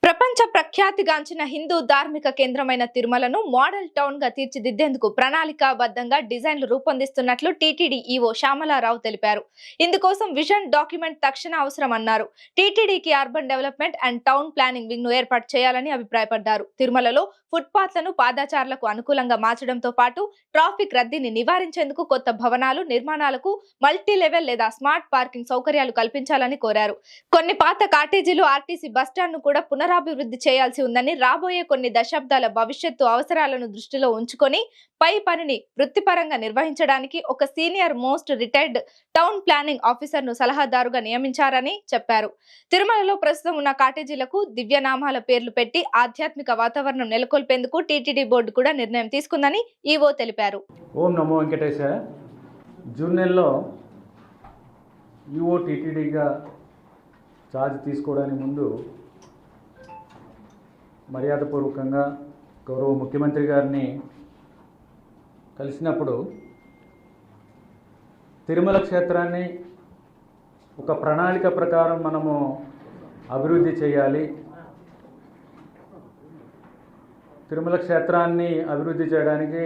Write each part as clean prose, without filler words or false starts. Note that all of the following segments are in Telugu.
ప్రపంచ ప్రఖ్యాతిగాంచిన హిందూ ధార్మిక కేంద్రమైన తిరుమలను మోడల్ టౌన్ గా తీర్చిదిద్దేందుకు ప్రణాళికాబద్ధంగా డిజైన్లు రూపొందిస్తున్నట్లు టీటీడీ ఈవో శ్యామలారావు తెలిపారు. ఇందుకోసం విజన్ డాక్యుమెంట్ తక్షణ అవసరమన్నారు. టీటీడీకి urban development and town planning wing ను ఏర్పాటు చేయాలని అభిప్రాయపడ్డారు. తిరుమలలో ఫుట్పాత్లను పాదచారులకు అనుకూలంగా మార్చడంతో పాటు ట్రాఫిక్ రద్దీని నివారించేందుకు కొత్త భవనాలు నిర్మాణాలకు మల్టీ లెవెల్ లేదా స్మార్ట్ పార్కింగ్ సౌకర్యాలు కల్పించాలని కోరారు. కొన్ని పాత కాటేజీలు ఆర్టీసీ బస్టాండ్ ను కూడా పునరాభివృద్ధి చేయాల్సి ఉందని, రాబోయే కొన్ని దశాబ్దాల భవిష్యత్తు అవసరాలను దృష్టిలో ఉంచుకొని పై పనిని వృత్తిపరంగా నిర్వహించడానికి ఒక senior most retired town planning officer ను సలహాదారుగా నియమించారని చెప్పారు. తిరుమలలో ప్రస్తుతం ఉన్న కాటేజీలకు దివ్యనామాల పేర్లు పెట్టి ఆధ్యాత్మిక వాతావరణం నెలకొల్పేందుకు టీటీడీ బోర్డు కూడా నిర్ణయం తీసుకుందని ఈవో తెలిపారు. ఓం నమో వెంకటేశాయ. జూన్ నెలలో ఈవో టీటీడీగా ఛార్జ్ తీసుకోవడానికి ముందు మర్యాదపూర్వకంగా గౌరవ ముఖ్యమంత్రి గారిని కలిసినప్పుడు తిరుమల క్షేత్రాన్ని ఒక ప్రణాళిక ప్రకారం మనము అభివృద్ధి చేయాలి, తిరుమల క్షేత్రాన్ని అభివృద్ధి చేయడానికి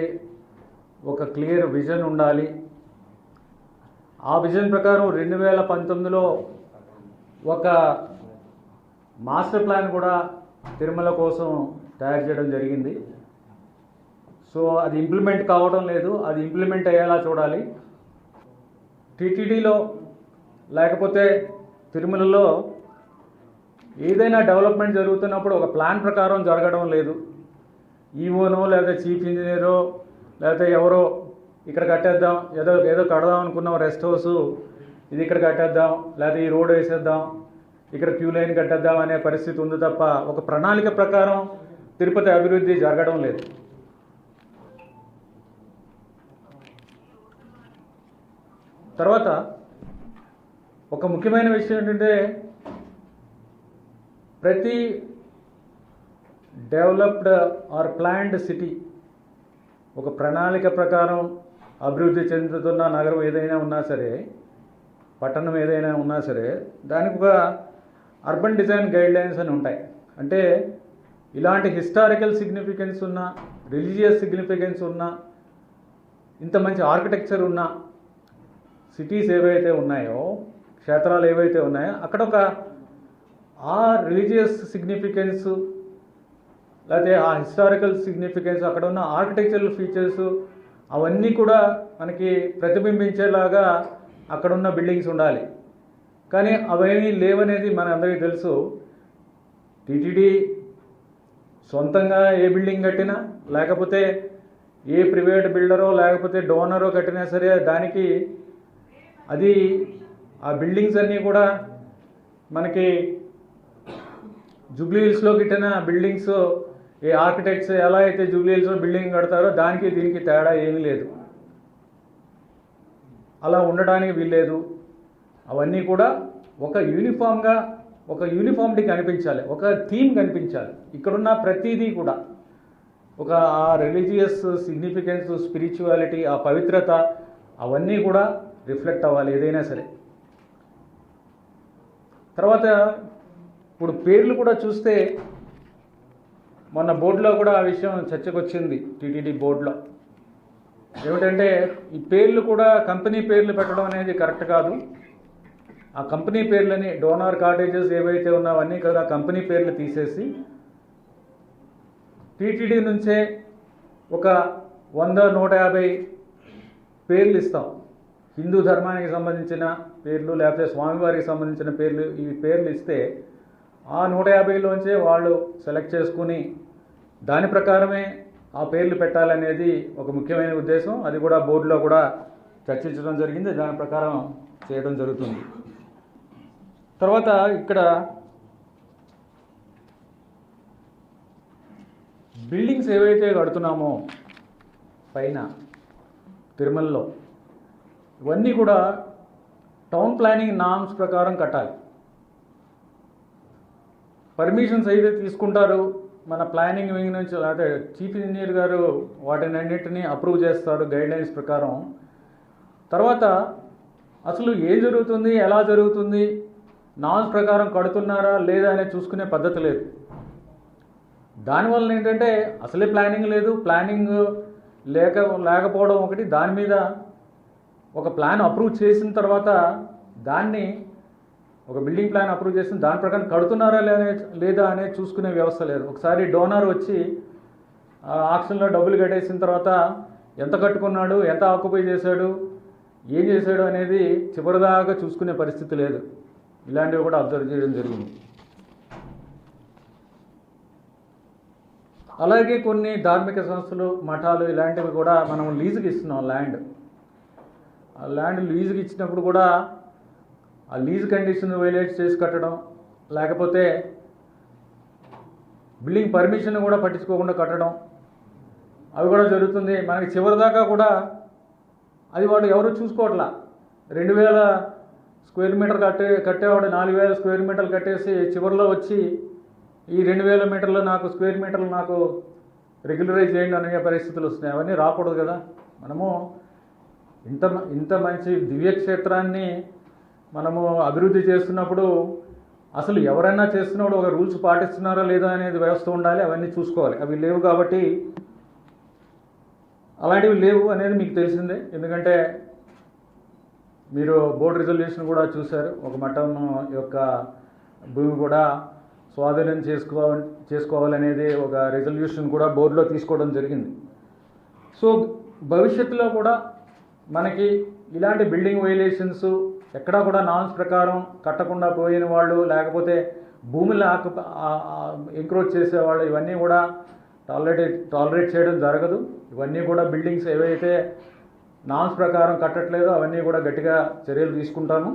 ఒక క్లియర్ విజన్ ఉండాలి. ఆ విజన్ ప్రకారం 2019లో ఒక మాస్టర్ ప్లాన్ కూడా తిరుమల కోసం తయారు చేయడం జరిగింది. సో అది ఇంప్లిమెంట్ కావడం లేదు, అది ఇంప్లిమెంట్ అయ్యేలా చూడాలి. టీటీడీలో లేకపోతే తిరుమలలో ఏదైనా డెవలప్మెంట్ జరుగుతున్నప్పుడు ఒక ప్లాన్ ప్రకారం జరగడం లేదు. ఈవోనో లేదా చీఫ్ ఇంజనీరో లేకపోతే ఎవరో ఇక్కడ కట్టేద్దాం, ఏదో కడదాం అనుకున్నాం రెస్ట్ హౌస్, ఇది ఇక్కడ కట్టేద్దాం, లేదా ఈ రోడ్ వేసేద్దాం, ఇక్కడ క్యూ లైన్ కట్టేద్దాం అనే పరిస్థితి ఉంది తప్ప ఒక ప్రణాళిక ప్రకారం తిరుపతి అభివృద్ధి జరగడం లేదు. తర్వాత ఒక ముఖ్యమైన విషయం ఏంటంటే, ప్రతి డెవలప్డ్ ఆర్ ప్లాన్డ్ సిటీ ఒక ప్రణాళిక ప్రకారం అభివృద్ధి చెందుతున్న నగరం ఏదైనా ఉన్నా సరే, పట్టణం ఏదైనా ఉన్నా సరే, దానికి ఒక అర్బన్ డిజైన్ గైడ్లైన్స్ అని ఉంటాయి. అంటే ఇలాంటి హిస్టారికల్ సిగ్నిఫికెన్స్ ఉన్న, రిలీజియస్ సిగ్నిఫికెన్స్ ఉన్న, ఇంత మంచి ఆర్కిటెక్చర్ ఉన్న సిటీస్ ఏవైతే ఉన్నాయో, క్షేత్రాలు ఏవైతే ఉన్నాయో, అక్కడ ఒక ఆ రిలీజియస్ సిగ్నిఫికెన్స్ లేకపోతే ఆ హిస్టారికల్ సిగ్నిఫికెన్స్, అక్కడ ఉన్న ఆర్కిటెక్చరల్ ఫీచర్స్ అవన్నీ కూడా మనకి ప్రతిబింబించేలాగా అక్కడున్న బిల్డింగ్స్ ఉండాలి. కానీ అవేమీ లేవనేది మన అందరికీ తెలుసు. టీటీడీ సొంతంగా ఏ బిల్డింగ్ కట్టినా, లేకపోతే ఏ ప్రైవేట్ బిల్డరో లేకపోతే డోనరో కట్టినా సరే, దానికి అది ఆ బిల్డింగ్స్ అన్నీ కూడా మనకి జూబ్లీ హిల్స్లో కట్టిన బిల్డింగ్స్, ఏ ఆర్కిటెక్ట్స్ ఎలా అయితే జూబ్లీ హిల్స్లో బిల్డింగ్ కడతారో దానికి దీనికి తేడా ఏమీ లేదు, అలా ఉండడానికి వీల్లేదు. అవన్నీ కూడా ఒక యూనిఫామ్గా, ఒక యూనిఫామిటీ కనిపించాలి, ఒక థీమ్ కనిపించాలి. ఇక్కడున్న ప్రతిదీ కూడా ఒక ఆ రిలీజియస్ సిగ్నిఫికెన్స్, స్పిరిచువాలిటీ, ఆ పవిత్రత అవన్నీ కూడా రిఫ్లెక్ట్ అవ్వాలి ఏదైనా సరే. తర్వాత ఇప్పుడు పేర్లు కూడా చూస్తే, మొన్న బోర్డులో కూడా ఆ విషయం చర్చకు వచ్చింది. టీటీడీ బోర్డులో ఏమిటంటే, ఈ పేర్లు కూడా కంపెనీ పేర్లు పెట్టడం అనేది కరెక్ట్ కాదు. ఆ కంపెనీ పేర్లని, డోనార్ కాటేజెస్ ఏవైతే ఉన్నావన్నీ కదా కంపెనీ పేర్లు తీసేసి టీటీడీ నుంచే ఒక 100-150 పేర్లు ఇస్తాం. హిందూ ధర్మానికి సంబంధించిన పేర్లు లేకపోతే స్వామివారికి సంబంధించిన పేర్లు, ఈ పేర్లు ఇస్తే ఆ 150లోంచే వాళ్ళు సెలెక్ట్ చేసుకుని దాని ప్రకారమే ఆ పేర్లు పెట్టాలనేది ఒక ముఖ్యమైన ఉద్దేశం. అది కూడా బోర్డులో కూడా చర్చించడం జరిగింది, దాని ప్రకారం చేయడం జరుగుతుంది. తర్వాత ఇక్కడ బిల్డింగ్స్ ఏవైతే కడుతున్నామో పైన తిరుమలలో, ఇవన్నీ కూడా టౌన్ ప్లానింగ్ నామ్స్ ప్రకారం కట్టాలి. పర్మిషన్స్ అయితే తీసుకుంటారు మన ప్లానింగ్ వింగ్ నుంచి, అంటే చీఫ్ ఇంజనీర్ గారు వాటిని అన్నింటినీ అప్రూవ్ చేస్తారు గైడ్లైన్స్ ప్రకారం. తర్వాత అసలు ఏం జరుగుతుంది, ఎలా జరుగుతుంది, నామ్స్ ప్రకారం కడుతున్నారా లేదా అనేది చూసుకునే పద్ధతి లేదు. దానివల్ల ఏంటంటే అసలే ప్లానింగ్ లేదు, ప్లానింగ్ లేకపోవడం ఒకటి, దాని మీద ఒక ప్లాన్ అప్రూవ్ చేసిన తర్వాత దాన్ని ఒక బిల్డింగ్ ప్లాన్ అప్రూవ్ చేసిన దాని ప్రకారం కడుతున్నారా లేదా అనేది చూసుకునే వ్యవస్థ లేదు. ఒకసారి డోనర్ వచ్చి ఆక్షన్లో డబ్బులు కట్టేసిన తర్వాత ఎంత కట్టుకున్నాడు, ఎంత ఆక్యుపై చేశాడు, ఏం చేశాడు అనేది చివరిదాకా చూసుకునే పరిస్థితి లేదు. ఇలాంటివి కూడా అబ్జర్వ్ చేయడం జరిగింది. అలాగే కొన్ని ధార్మిక సంస్థలు, మఠాలు ఇలాంటివి కూడా మనం లీజుకి ఇస్తున్నాం ల్యాండ్. ఆ ల్యాండ్ లీజుకి ఇచ్చినప్పుడు కూడా ఆ లీజ్ కండిషన్ వైలేట్ చేసి కట్టడం, లేకపోతే బిల్డింగ్ పర్మిషన్ కూడా పట్టించుకోకుండా కట్టడం, అవి కూడా జరుగుతుంది. మనకి చివరిదాకా కూడా అది వాడు ఎవరు చూసుకోవట్లా. 2000 స్క్వేర్ మీటర్ కట్టేవాడు 4000 స్క్వేర్ మీటర్లు కట్టేసి చివరిలో వచ్చి ఈ 2000 మీటర్లు స్క్వేర్ మీటర్లు నాకు రెగ్యులరైజ్ చేయండి అనే పరిస్థితులు వస్తున్నాయి. అవన్నీ రాకూడదు కదా. మనము ఇంత మంచి దివ్యక్షేత్రాన్ని మనము అభివృద్ధి చేస్తున్నప్పుడు అసలు ఎవరైనా చేస్తున్నప్పుడు ఒక రూల్స్ పాటిస్తున్నారా లేదా అనేది వ్యవస్థ ఉండాలి. అవన్నీ చూసుకోవాలి. అవి లేవు కాబట్టి, అలాంటివి లేవు అనేది మీకు తెలిసిందే. ఎందుకంటే మీరు బోర్డు రిజల్యూషన్ కూడా చూశారు. ఒక మఠం యొక్క భూమి కూడా స్వాధీనం చేసుకోవాలనేది ఒక రిజల్యూషన్ కూడా బోర్డులో తీసుకోవడం జరిగింది. సో భవిష్యత్తులో కూడా మనకి ఇలాంటి బిల్డింగ్ వైలేషన్స్ ఎక్కడా కూడా నామ్స్ ప్రకారం కట్టకుండా పోయిన వాళ్ళు, లేకపోతే భూములు ఎంక్రోచ్ చేసేవాళ్ళు, ఇవన్నీ కూడా టాలరేట్ చేయడం జరగదు. ఇవన్నీ కూడా బిల్డింగ్స్ ఏవైతే నామ్స్ ప్రకారం కట్టట్లేదో అవన్నీ కూడా గట్టిగా చర్యలు తీసుకుంటాము.